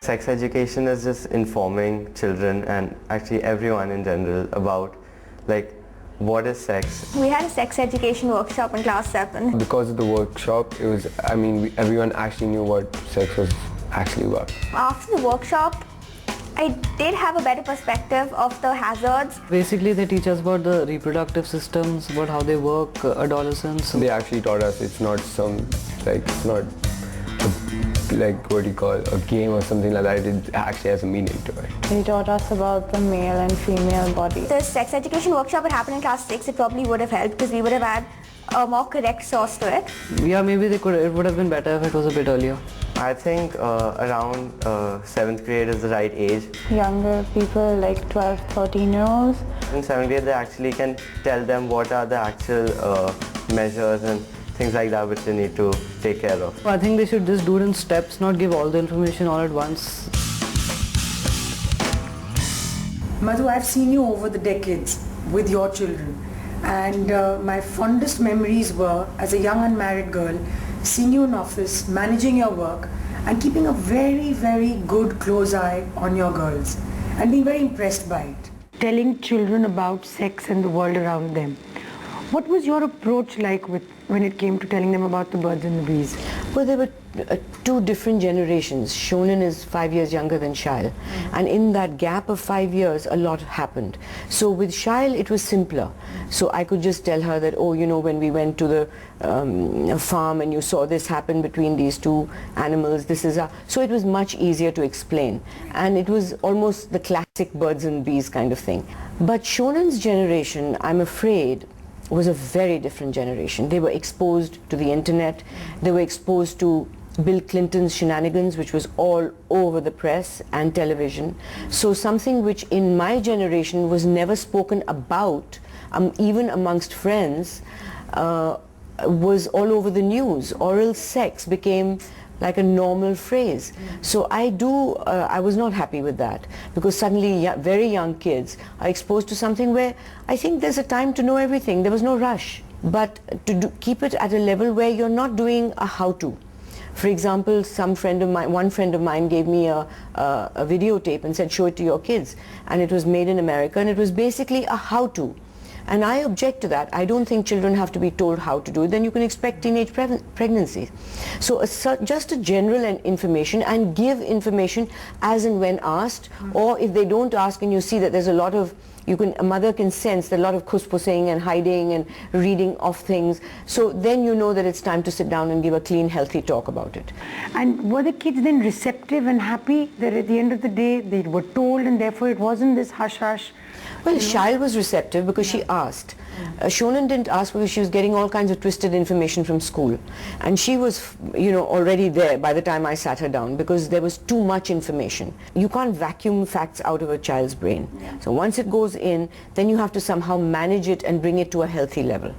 Sex education is just informing children and actually everyone in general about like what is sex. We had a sex education workshop in class 7. Because of the workshop, it was, everyone actually knew what sex was actually about. After the workshop, I did have a better perspective of the hazards. Basically, they teach us about the reproductive systems, about how they work, adolescents. They actually taught us it's not it's not what you call a game or something like that. It actually has a meaning to it. They taught us about the male and female body. The sex education workshop had happened in class 6. It probably would have helped because we would have had a more correct source to it. Yeah, maybe it would have been better if it was a bit earlier. I think around 7th grade is the right age. Younger people like 12, 13-year-olds. In 7th grade they actually can tell them what are the actual measures and things like that which they need to take care of. I think they should just do it in steps, not give all the information all at once. Madhu, I've seen you over the decades with your children, and my fondest memories were as a young unmarried girl seeing you in office, managing your work and keeping a very, very good close eye on your girls and being very impressed by it. Telling children about sex and the world around them. What was your approach like when it came to telling them about the birds and the bees? Well, there were two different generations. Shonan is 5 years younger than Shail. And in that gap of 5 years, a lot happened. So with Shail, it was simpler. So I could just tell her that, oh, you know, when we went to the farm and you saw this happen between these two animals, this is a... So it was much easier to explain. And it was almost the classic birds and bees kind of thing. But Shonan's generation, I'm afraid, was a very different generation. They were exposed to the internet. They were exposed to Bill Clinton's shenanigans, which was all over the press and television. So something which in my generation was never spoken about, even amongst friends, was all over the news. Oral sex became like a normal phrase. So I was not happy with that, because suddenly very young kids are exposed to something where I think there's a time to know everything. There was no rush, but to keep it at a level where you're not doing a how-to. For example, one friend of mine gave me a videotape and said, show it to your kids. And it was made in America, and it was basically a how-to. And I object to that. I don't think children have to be told how to do it. Then you can expect teenage pregnancies. So just a general information, and give information as and when asked. Or if they don't ask and you see that there's a lot of, a mother can sense that a lot of khuspussing and hiding and reading of things. So then you know that it's time to sit down and give a clean, healthy talk about it. And were the kids then receptive and happy that at the end of the day they were told, and therefore it wasn't this hush-hush? Well, Shail was receptive because she asked. Shonan didn't ask because she was getting all kinds of twisted information from school. And she was, already there by the time I sat her down, because there was too much information. You can't vacuum facts out of a child's brain. So once it goes in, then you have to somehow manage it and bring it to a healthy level.